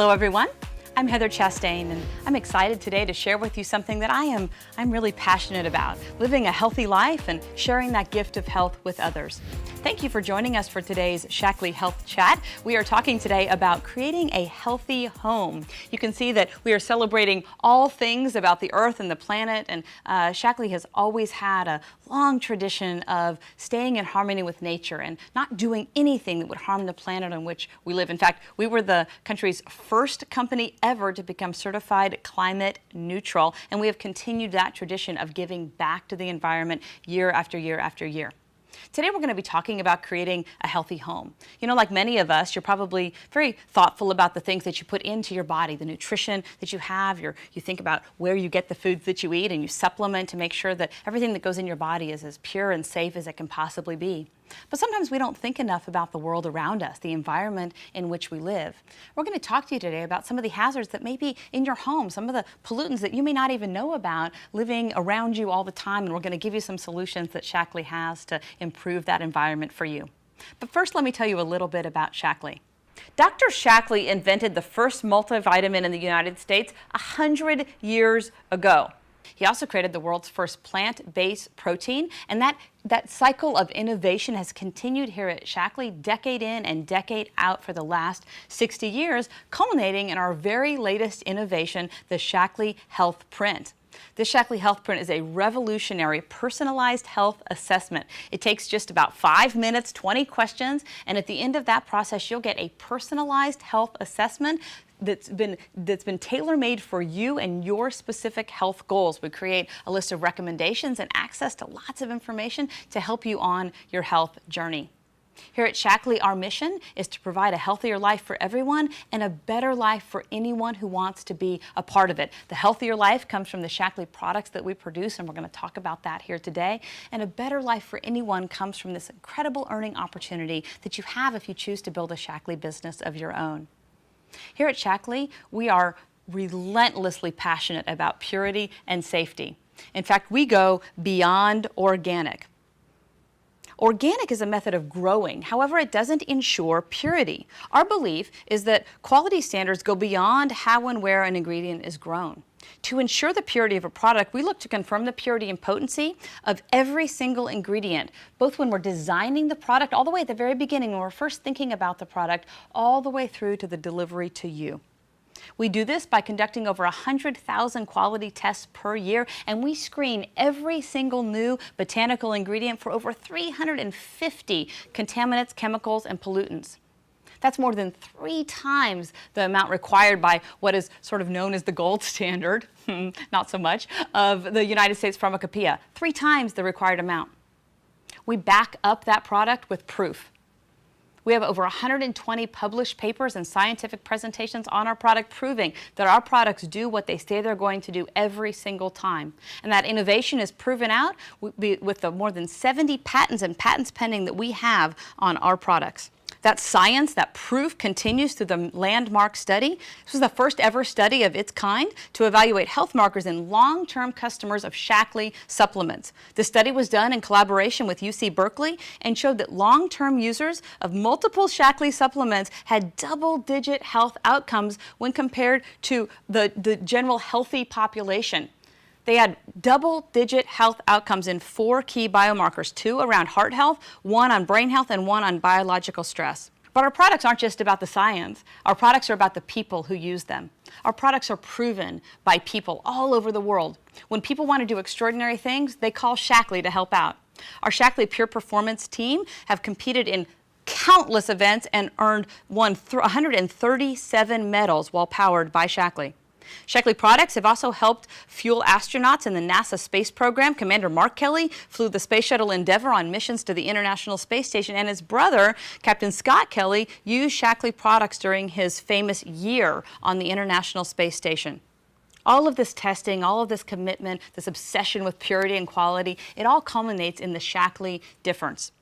Hello everyone, I'm Heather Chastain and I'm excited today to share with you something that I'm really passionate about, living a healthy life and sharing that gift of health with others. Thank you for joining us for today's Shaklee Health Chat. We are talking today about creating a healthy home. You can see that we are celebrating all things about the earth and the planet, and Shaklee has always had a long tradition of staying in harmony with nature and not doing anything that would harm the planet on which we live. In fact, we were the country's first company ever to become certified climate neutral, and we have continued that tradition of giving back to the environment year after year after year. Today we're going to be talking about creating a healthy home. You know, like many of us, you're probably very thoughtful about the things that you put into your body, the nutrition that you have. You think about where you get the foods that you eat, and you supplement to make sure that everything that goes in your body is as pure and safe as it can possibly be. But sometimes we don't think enough about the world around us, the environment in which we live. We're going to talk to you today about some of the hazards that may be in your home, some of the pollutants that you may not even know about living around you all the time, and we're going to give you some solutions that Shaklee has to improve that environment for you. But first, let me tell you a little bit about Shaklee. Dr. Shaklee invented the first multivitamin in the United States 100 years ago. He also created the world's first plant-based protein, and that cycle of innovation has continued here at Shaklee decade in and decade out for the last 60 years, culminating in our very latest innovation, the Shaklee Health Print. This Shaklee Health Print is a revolutionary personalized health assessment. It takes just about 5 minutes, 20 questions, and at the end of that process, you'll get a personalized health assessment that's been tailor-made for you and your specific health goals. We create a list of recommendations and access to lots of information to help you on your health journey. Here at Shaklee, our mission is to provide a healthier life for everyone and a better life for anyone who wants to be a part of it. The healthier life comes from the Shaklee products that we produce, and we're going to talk about that here today. And a better life for anyone comes from this incredible earning opportunity that you have if you choose to build a Shaklee business of your own. Here at Shaklee, we are relentlessly passionate about purity and safety. In fact, we go beyond organic. Organic is a method of growing. However, it doesn't ensure purity. Our belief is that quality standards go beyond how and where an ingredient is grown. To ensure the purity of a product, we look to confirm the purity and potency of every single ingredient, both when we're designing the product all the way at the very beginning, when we're first thinking about the product, all the way through to the delivery to you. We do this by conducting over 100,000 quality tests per year, and we screen every single new botanical ingredient for over 350 contaminants, chemicals, and pollutants. That's more than 3 times the amount required by what is sort of known as the gold standard, not so much, of the United States Pharmacopoeia. 3 times the required amount. We back up that product with proof. We have over 120 published papers and scientific presentations on our product proving that our products do what they say they're going to do every single time. And that innovation is proven out with the more than 70 patents and patents pending that we have on our products. That science, that proof continues through the landmark study. This was the first ever study of its kind to evaluate health markers in long-term customers of Shaklee supplements. The study was done in collaboration with UC Berkeley and showed that long-term users of multiple Shaklee supplements had double-digit health outcomes when compared to the general healthy population. They had double-digit health outcomes in 4 key biomarkers, 2 around heart health, 1 on brain health, and 1 on biological stress. But our products aren't just about the science. Our products are about the people who use them. Our products are proven by people all over the world. When people want to do extraordinary things, they call Shaklee to help out. Our Shaklee Pure Performance team have competed in countless events and won 137 medals while powered by Shaklee. Shaklee products have also helped fuel astronauts in the NASA space program. Commander Mark Kelly flew the Space Shuttle Endeavour on missions to the International Space Station, and his brother, Captain Scott Kelly, used Shaklee products during his famous year on the International Space Station. All of this testing, all of this commitment, this obsession with purity and quality, it all culminates in the Shaklee difference.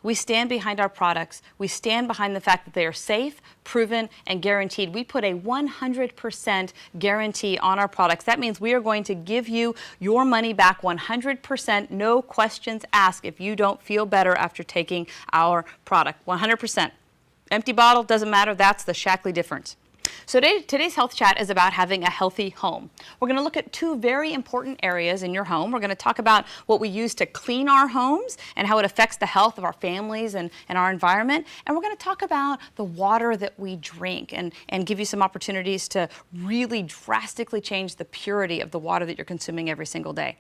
We stand behind our products. We stand behind the fact that they are safe, proven, and guaranteed. We put a 100% guarantee on our products. That means we are going to give you your money back 100%, no questions asked if you don't feel better after taking our product, 100%. empty bottle, doesn't matter. That's the Shaklee difference. So today's health chat is about having a healthy home. We're going to look at two very important areas in your home. We're going to talk about what we use to clean our homes and how it affects the health of our families and our environment. And we're going to talk about the water that we drink and give you some opportunities to really drastically change the purity of the water that you're consuming every single day.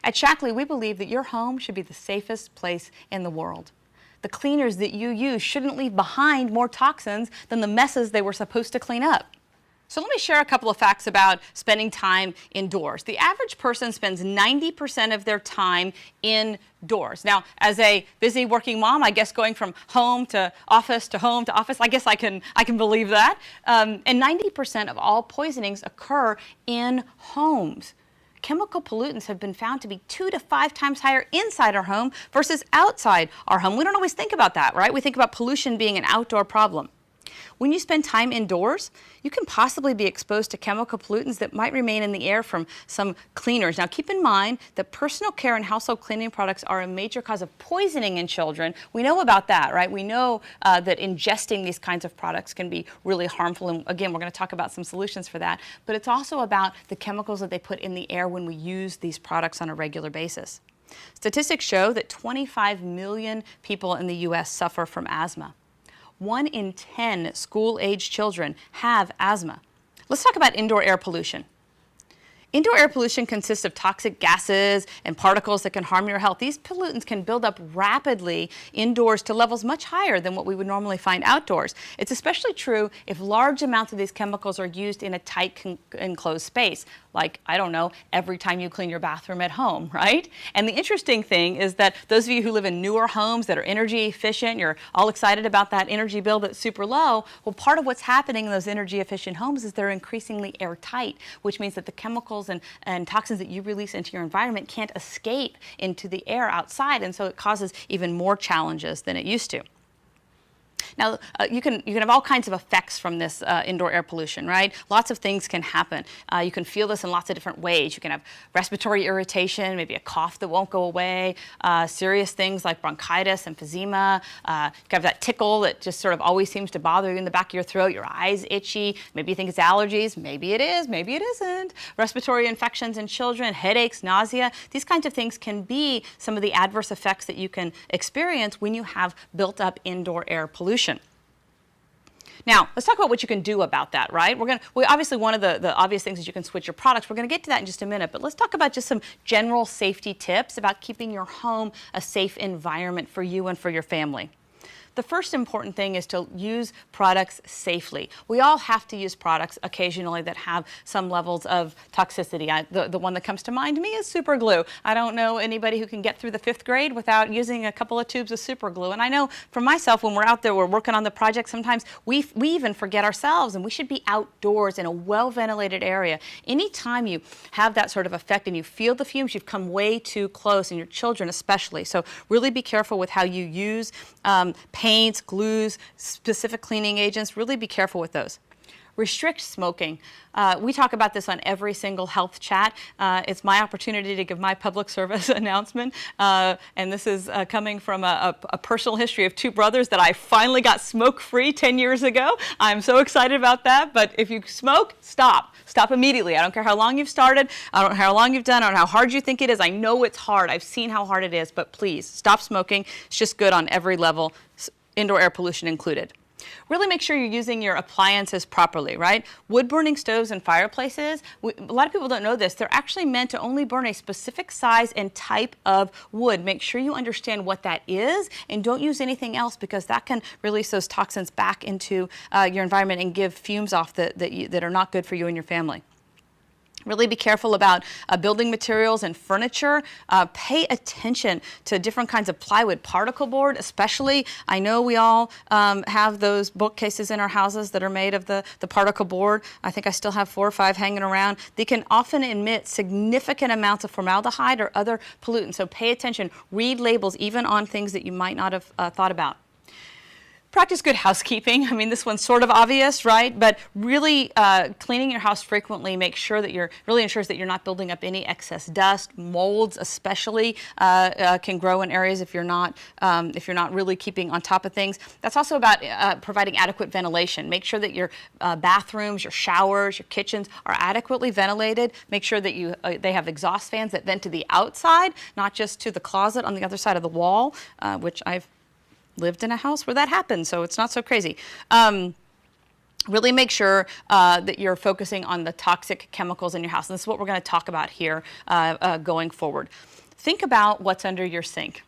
At Shaklee, we believe that your home should be the safest place in the world. The cleaners that you use shouldn't leave behind more toxins than the messes they were supposed to clean up. So let me share a couple of facts about spending time indoors. The average person spends 90% of their time indoors. Now, as a busy working mom, I guess going from home to office to home to office, I guess I can believe that. And 90% of all poisonings occur in homes. Chemical pollutants have been found to be 2 to 5 times higher inside our home versus outside our home. We don't always think about that, right? We think about pollution being an outdoor problem. When you spend time indoors, you can possibly be exposed to chemical pollutants that might remain in the air from some cleaners. Now, keep in mind that personal care and household cleaning products are a major cause of poisoning in children. We know about that, right? We know that ingesting these kinds of products can be really harmful. And again, we're going to talk about some solutions for that. But it's also about the chemicals that they put in the air when we use these products on a regular basis. Statistics show that 25 million people in the U.S. suffer from asthma. 1 in 10 school-age children have asthma. Let's talk about indoor air pollution. Indoor air pollution consists of toxic gases and particles that can harm your health. These pollutants can build up rapidly indoors to levels much higher than what we would normally find outdoors. It's especially true if large amounts of these chemicals are used in a tight enclosed space, like, I don't know, every time you clean your bathroom at home, right? And the interesting thing is that those of you who live in newer homes that are energy efficient, you're all excited about that energy bill that's super low. Well, part of what's happening in those energy efficient homes is they're increasingly airtight, which means that the chemicals and toxins that you release into your environment can't escape into the air outside, and so it causes even more challenges than it used to. Now, you can have all kinds of effects from this indoor air pollution, right? Lots of things can happen. You can feel this in lots of different ways. You can have respiratory irritation, maybe a cough that won't go away, serious things like bronchitis, emphysema. You can have that tickle that just sort of always seems to bother you in the back of your throat, your eyes itchy. Maybe you think it's allergies. Maybe it is. Maybe it isn't. Respiratory infections in children, headaches, nausea. These kinds of things can be some of the adverse effects that you can experience when you have built up indoor air pollution. Now, let's talk about what you can do about that, right? Obviously, one of the obvious things is you can switch your products. We're going to get to that in just a minute, but let's talk about just some general safety tips about keeping your home a safe environment for you and for your family. The first important thing is to use products safely. We all have to use products occasionally that have some levels of toxicity. The one that comes to mind to me is super glue. I don't know anybody who can get through the 5th grade without using a couple of tubes of super glue. And I know for myself, when we're out there, we're working on the project, sometimes we even forget ourselves, and we should be outdoors in a well-ventilated area. Anytime you have that sort of effect and you feel the fumes, you've come way too close, and your children especially. So really be careful with how you use paints, glues, specific cleaning agents. Really be careful with those. Restrict smoking. We talk about this on every single health chat. It's my opportunity to give my public service announcement, and this is coming from a personal history of 2 brothers that I finally got smoke-free 10 years ago. I'm so excited about that, but if you smoke, stop. Stop immediately. I don't care how long you've started. I don't know how long you've done. I don't know how hard you think it is. I know it's hard. I've seen how hard it is, but please, stop smoking. It's just good on every level, indoor air pollution included. Really make sure you're using your appliances properly, right? Wood-burning stoves and fireplaces, a lot of people don't know this, they're actually meant to only burn a specific size and type of wood. Make sure you understand what that is, and don't use anything else, because that can release those toxins back into your environment and give fumes off that are not good for you and your family. Really be careful about building materials and furniture. Pay attention to different kinds of plywood, particle board especially. I know we all have those bookcases in our houses that are made of the particle board. I think I still have 4 or 5 hanging around. They can often emit significant amounts of formaldehyde or other pollutants, so pay attention. Read labels even on things that you might not have thought about. Practice good housekeeping. I mean, this one's sort of obvious, right? But really cleaning your house frequently really ensures that you're not building up any excess dust. Molds especially can grow in areas if you're not really keeping on top of things. That's also about providing adequate ventilation. Make sure that your bathrooms, your showers, your kitchens are adequately ventilated. Make sure that they have exhaust fans that vent to the outside, not just to the closet on the other side of the wall, which I've lived in a house where that happened, so it's not so crazy. Really make sure that you're focusing on the toxic chemicals in your house. And this is what we're going to talk about here going forward. Think about what's under your sink.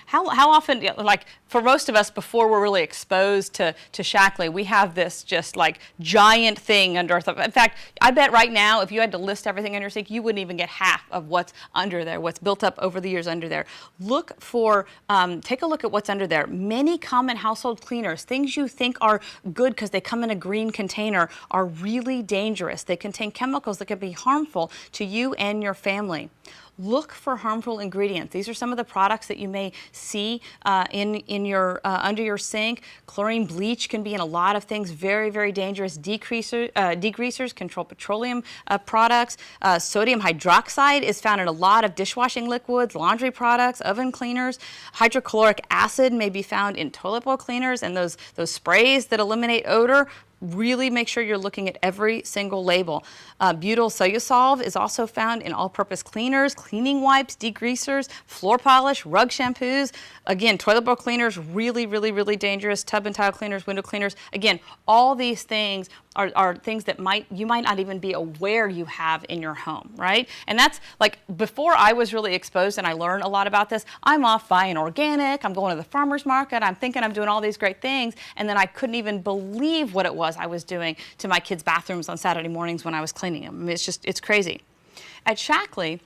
How often, like for most of us, before we're really exposed to Shaklee, we have this just like giant thing under our thumb. In fact, I bet right now, if you had to list everything in your sink, you wouldn't even get half of what's under there, what's built up over the years under there. Take a look at what's under there. Many common household cleaners, things you think are good because they come in a green container, are really dangerous. They contain chemicals that can be harmful to you and your family. Look for harmful ingredients. These are some of the products that you may see in your under your sink. Chlorine bleach can be in a lot of things. Very, very dangerous. Degreasers control petroleum products. Sodium hydroxide is found in a lot of dishwashing liquids, laundry products, oven cleaners. Hydrochloric acid may be found in toilet bowl cleaners and those sprays that eliminate odor. Really make sure you're looking at every single label. Butyl Cellulose is also found in all-purpose cleaners, cleaning wipes, degreasers, floor polish, rug shampoos. Again, toilet bowl cleaners, really, really, really dangerous. Tub and tile cleaners, window cleaners. Again, all these things are things that you might not even be aware you have in your home, right? And that's like before I was really exposed and I learned a lot about this, I'm off buying organic, I'm going to the farmer's market, I'm thinking I'm doing all these great things, and then I couldn't even believe what it was I was doing to my kids' bathrooms on Saturday mornings when I was cleaning them. I mean, it's crazy. At Shaklee,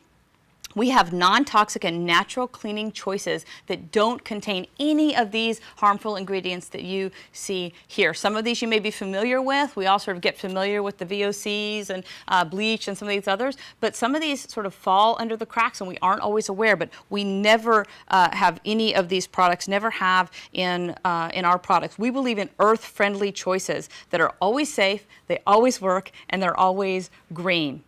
we have non-toxic and natural cleaning choices that don't contain any of these harmful ingredients that you see here. Some of these you may be familiar with. We all sort of get familiar with the VOCs and bleach and some of these others, but some of these sort of fall under the cracks and we aren't always aware, but we never have any of these products, never have in our products. We believe in earth-friendly choices that are always safe, they always work, and they're always green.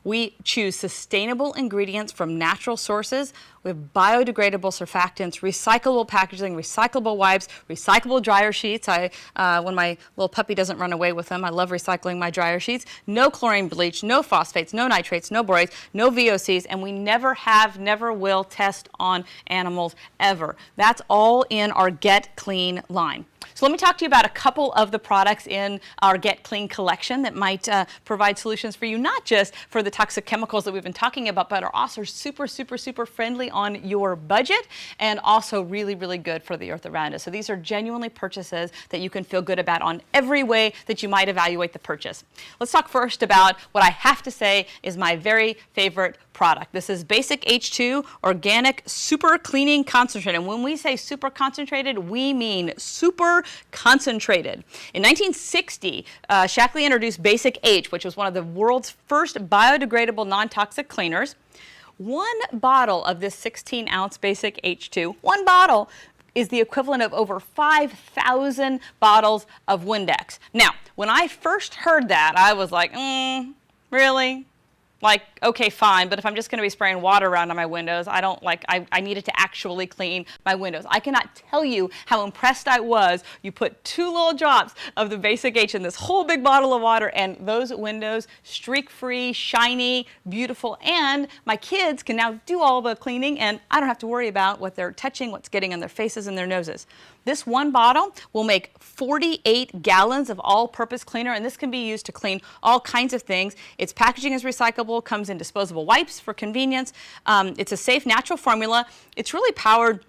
We choose sustainable ingredients from natural sources with biodegradable surfactants, recyclable packaging, recyclable wipes, recyclable dryer sheets. When my little puppy doesn't run away with them, I love recycling my dryer sheets. No chlorine bleach, no phosphates, no nitrates, no borates, no VOCs, and we never have, never will test on animals ever. That's all in our Get Clean line. So let me talk to you about a couple of the products in our Get Clean collection that might provide solutions for you, not just for the toxic chemicals that we've been talking about, but are also super, super, super friendly on your budget and also really, really good for the earth around us. So these are genuinely purchases that you can feel good about on every way that you might evaluate the purchase. Let's talk first about what I have to say is my very favorite product. This is Basic H2 Organic Super Cleaning Concentrate. And when we say super concentrated, we mean super concentrated. In 1960, Shaklee introduced Basic H, which was one of the world's first biodegradable non-toxic cleaners. One bottle of this 16-ounce Basic H2, one bottle, is the equivalent of over 5,000 bottles of Windex. Now, when I first heard that, I was like, really? Like, okay, fine, but if I'm just going to be spraying water around on my windows, I needed to actually clean my windows. I cannot tell you how impressed I was. You put 2 little drops of the Basic H in this whole big bottle of water, and those windows, streak-free, shiny, beautiful, and my kids can now do all the cleaning, and I don't have to worry about what they're touching, what's getting on their faces and their noses. This one bottle will make 48 gallons of all-purpose cleaner, and this can be used to clean all kinds of things. Its packaging is recyclable, comes in disposable wipes for convenience. It's a safe, natural formula. It's really powered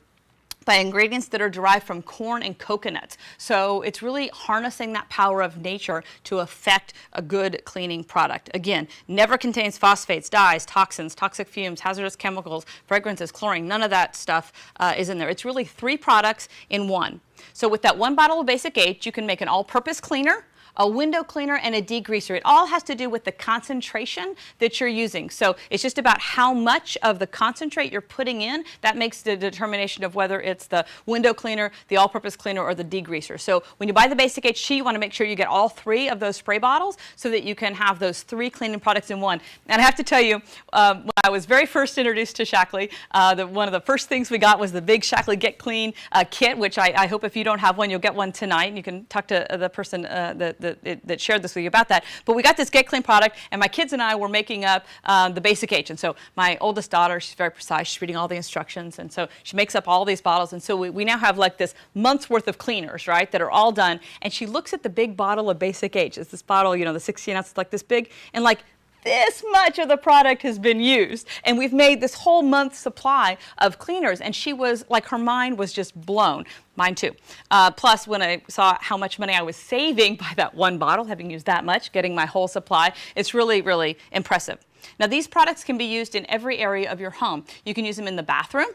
by ingredients that are derived from corn and coconuts. So it's really harnessing that power of nature to affect a good cleaning product. Again, never contains phosphates, dyes, toxins, toxic fumes, hazardous chemicals, fragrances, chlorine. None of that stuff is in there. It's really 3 products in one. So with that one bottle of Basic H, you can make an all-purpose cleaner, a window cleaner, and a degreaser. It all has to do with the concentration that you're using. So it's just about how much of the concentrate you're putting in. That makes the determination of whether it's the window cleaner, the all-purpose cleaner, or the degreaser. So when you buy the Basic HT, you want to make sure you get all 3 of those spray bottles so that you can have those 3 cleaning products in one. And I have to tell you, when I was very first introduced to Shaklee, one of the first things we got was the big Shaklee Get Clean kit, which I hope if you don't have one, you'll get one tonight. And you can talk to the person that shared this with you about that. But we got this Get Clean product, and my kids and I were making up the Basic H. And so my oldest daughter, she's very precise. She's reading all the instructions, and so she makes up all these bottles. And so we now have like this month's worth of cleaners, right, that are all done. And she looks at the big bottle of Basic H. It's this bottle, you know, the 16 ounces, like this big, and like this much of the product has been used, and we've made this whole month's supply of cleaners, and she was like, her mind was just blown. Mine too. Plus, when I saw how much money I was saving by that one bottle, having used that much, getting my whole supply, it's really, really impressive. Now, these products can be used in every area of your home. You can use them in the bathroom.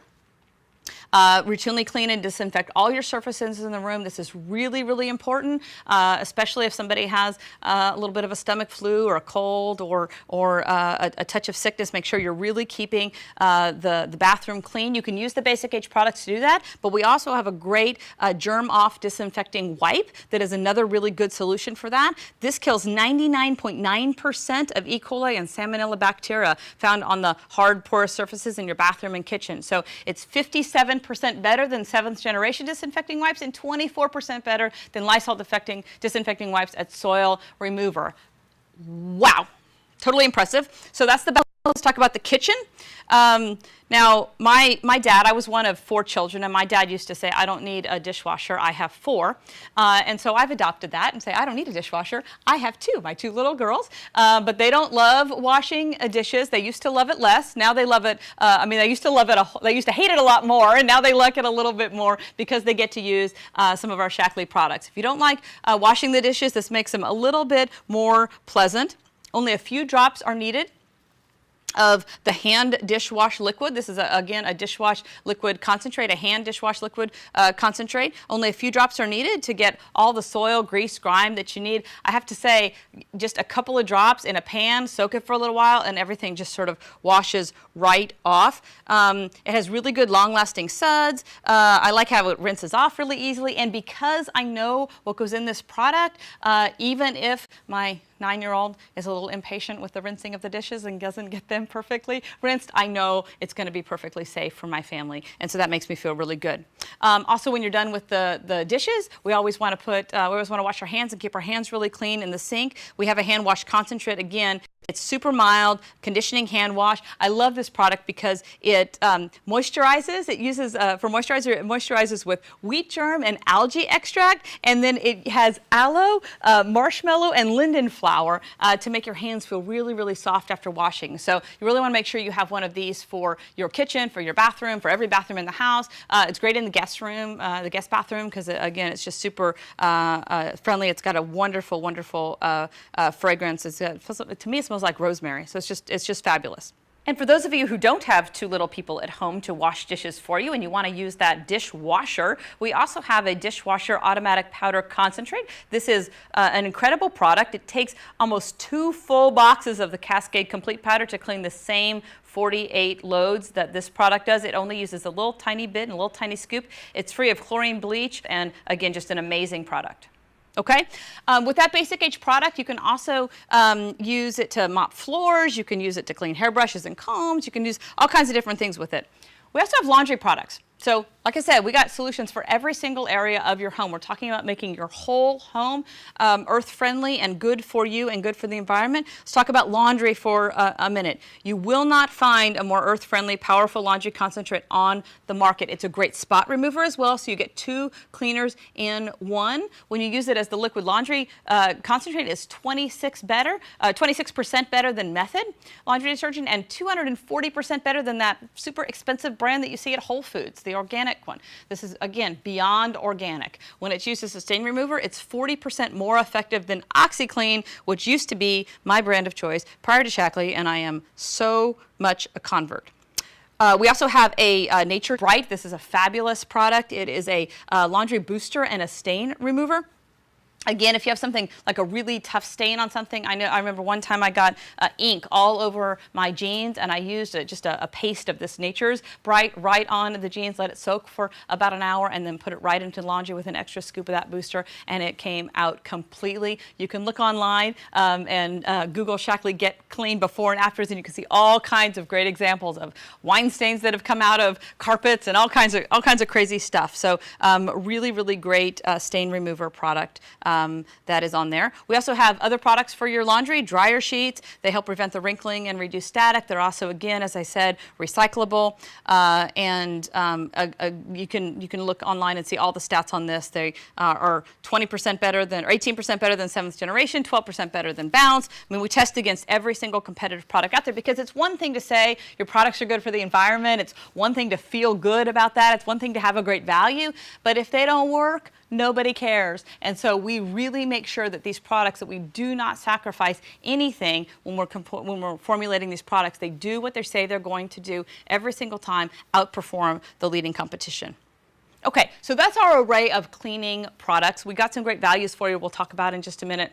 Routinely clean and disinfect all your surfaces in the room. This is really, really important, especially if somebody has a little bit of a stomach flu or a cold or a touch of sickness. Make sure you're really keeping the bathroom clean. You can use the Basic H products to do that, but we also have a great germ-off disinfecting wipe that is another really good solution for that. This kills 99.9% of E. coli and Salmonella bacteria found on the hard, porous surfaces in your bathroom and kitchen. So it's 57% better than 7th generation disinfecting wipes and 24% better than Lysol disinfecting wipes at soil remover. Wow, totally impressive. So that's the best. Let's talk about the kitchen. Now, my dad, I was one of 4 children, and my dad used to say, I don't need a dishwasher, I have 4. And so I've adopted that and say, I don't need a dishwasher, I have 2, my 2 little girls. But they don't love washing dishes. They used to love it less. Now they love it, they used to love it, they used to hate it a lot more, and now they like it a little bit more because they get to use some of our Shaklee products. If you don't like washing the dishes, this makes them a little bit more pleasant. Only a few drops are needed of the hand dishwash liquid. This is, again, a dishwash liquid concentrate, a hand dishwash liquid concentrate. Only a few drops are needed to get all the soil, grease, grime that you need. I have to say, just a couple of drops in a pan, soak it for a little while, and everything just sort of washes right off. It has really good long-lasting suds. I like how it rinses off really easily, and because I know what goes in this product, even if my 9-year-old is a little impatient with the rinsing of the dishes and doesn't get them perfectly rinsed, I know it's going to be perfectly safe for my family, and so that makes me feel really good. Also, when you're done with the dishes, we always want to wash our hands and keep our hands really clean in the sink. We have a hand wash concentrate. Again, it's super mild, conditioning hand wash. I love this product because it moisturizes. It uses, for moisturizer, it moisturizes with wheat germ and algae extract, and then it has aloe, marshmallow, and linden flower to make your hands feel really, really soft after washing. So you really want to make sure you have one of these for your kitchen, for your bathroom, for every bathroom in the house. It's great in the guest room, the guest bathroom, because again, it's just super friendly. It's got a wonderful, wonderful fragrance. To me, it smells like rosemary, so it's just fabulous. And for those of you who don't have 2 little people at home to wash dishes for you and you want to use that dishwasher, we also have a dishwasher automatic powder concentrate. This is an incredible product. It takes almost 2 full boxes of the Cascade Complete powder to clean the same 48 loads that this product does. It only uses a little tiny bit and a little tiny scoop. It's free of chlorine, bleach, and again, just an amazing product. Okay, with that Basic H product, you can also use it to mop floors. You can use it to clean hairbrushes and combs. You can use all kinds of different things with it. We also have laundry products. So, like I said, we got solutions for every single area of your home. We're talking about making your whole home earth-friendly and good for you and good for the environment. Let's talk about laundry for a minute. You will not find a more earth-friendly, powerful laundry concentrate on the market. It's a great spot remover as well, so you get 2 cleaners in one. When you use it as the liquid laundry concentrate, it's 26% better than Method laundry detergent and 240% better than that super expensive brand that you see at Whole Foods, the organic one. This is, again, beyond organic. When it's used as a stain remover, it's 40% more effective than OxiClean, which used to be my brand of choice prior to Shaklee, and I am so much a convert. We also have a Nature Bright. This is a fabulous product. It is a laundry booster and a stain remover. Again, if you have something like a really tough stain on something, I remember one time I got ink all over my jeans, and I used just a paste of this Nature's Bright right on the jeans, let it soak for about an hour, and then put it right into laundry with an extra scoop of that booster, and it came out completely. You can look online and Google Shaklee Get Clean before and afters, and you can see all kinds of great examples of wine stains that have come out of carpets and all kinds of crazy stuff. So really, really great stain remover product. That is on there. We also have other products for your laundry, dryer sheets. They help prevent the wrinkling and reduce static. They're also, again, as I said, recyclable. You can look online and see all the stats on this. They are 20% better than, or 18% better than 7th generation, 12% better than Bounce. I mean, we test against every single competitive product out there, because it's one thing to say your products are good for the environment. It's one thing to feel good about that. It's one thing to have a great value. But if they don't work, nobody cares. And so we really make sure that these products, that we do not sacrifice anything when we're formulating these products. They do what they say they're going to do every single time, outperform the leading competition. Okay, so that's our array of cleaning products. We got some great values for you we'll talk about in just a minute.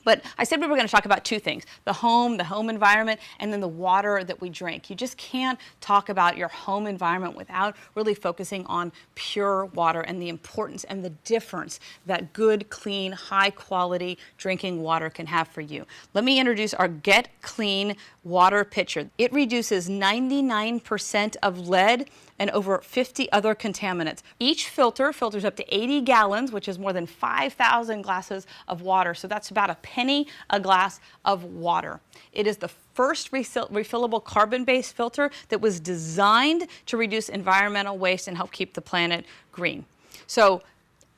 But I said we were going to talk about two things, the home environment, and then the water that we drink. You just can't talk about your home environment without really focusing on pure water and the importance and the difference that good, clean, high-quality drinking water can have for you. Let me introduce our Get Clean water pitcher. It reduces 99% of lead and over 50 other contaminants. Each filter filters up to 80 gallons, which is more than 5,000 glasses of water. So that's about a penny a glass of water. It is the first refillable carbon-based filter that was designed to reduce environmental waste and help keep the planet green. So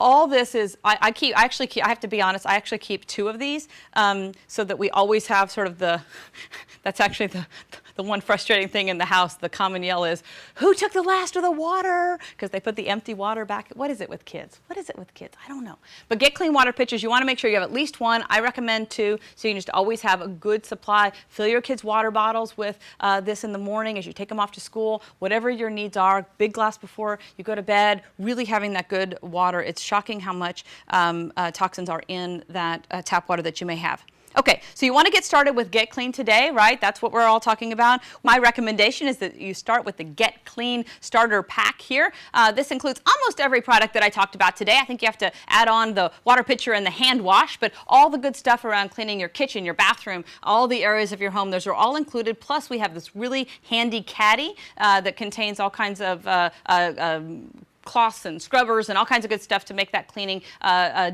all this is, I have to be honest, I actually keep 2 of these so that we always have sort of that's actually the one frustrating thing in the house. The common yell is, who took the last of the water? Because they put the empty water back. What is it with kids? What is it with kids? I don't know. But Get Clean water pitchers, you want to make sure you have at least 1. I recommend 2, so you can just always have a good supply. Fill your kids' water bottles with this in the morning as you take them off to school, whatever your needs are. Big glass before you go to bed, really having that good water. It's shocking how much toxins are in that tap water that you may have. Okay, so you want to get started with Get Clean today, right? That's what we're all talking about. My recommendation is that you start with the Get Clean starter pack here. This includes almost every product that I talked about today. I think you have to add on the water pitcher and the hand wash, but all the good stuff around cleaning your kitchen, your bathroom, all the areas of your home, those are all included. Plus, we have this really handy caddy that contains all kinds of cloths and scrubbers and all kinds of good stuff to make that cleaning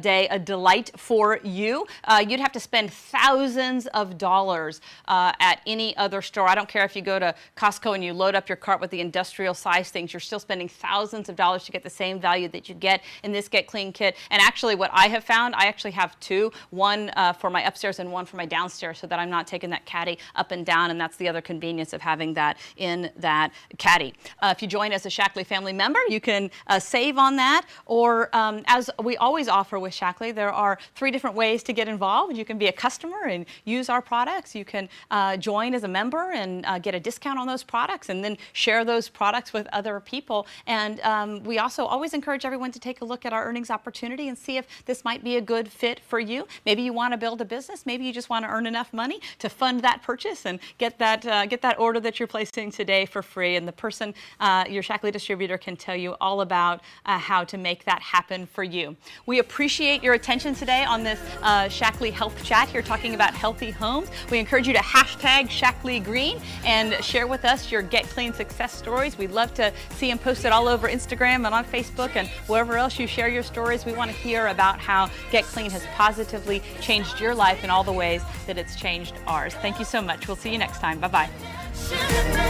day a delight for you. You'd have to spend thousands of dollars at any other store. I don't care if you go to Costco and you load up your cart with the industrial size things, you're still spending thousands of dollars to get the same value that you get in this Get Clean kit. And actually what I have found, I actually have 2, one for my upstairs and one for my downstairs, so that I'm not taking that caddy up and down, and that's the other convenience of having that in that caddy. If you join as a Shaklee family member, you can save on that, or as we always offer with Shaklee, there are 3 different ways to get involved. You can be a customer and use our products. You can join as a member and get a discount on those products, and then share those products with other people. And we also always encourage everyone to take a look at our earnings opportunity and see if this might be a good fit for you. Maybe you want to build a business. Maybe you just want to earn enough money to fund that purchase and get that order that you're placing today for free. And the person, your Shaklee distributor, can tell you all about how to make that happen for you. We appreciate your attention today on this Shaklee Health Chat here, talking about healthy homes. We encourage you to hashtag Shaklee Green and share with us your Get Clean success stories. We'd love to see them posted all over Instagram and on Facebook and wherever else you share your stories. We want to hear about how Get Clean has positively changed your life in all the ways that it's changed ours. Thank you so much. We'll see you next time. Bye-bye.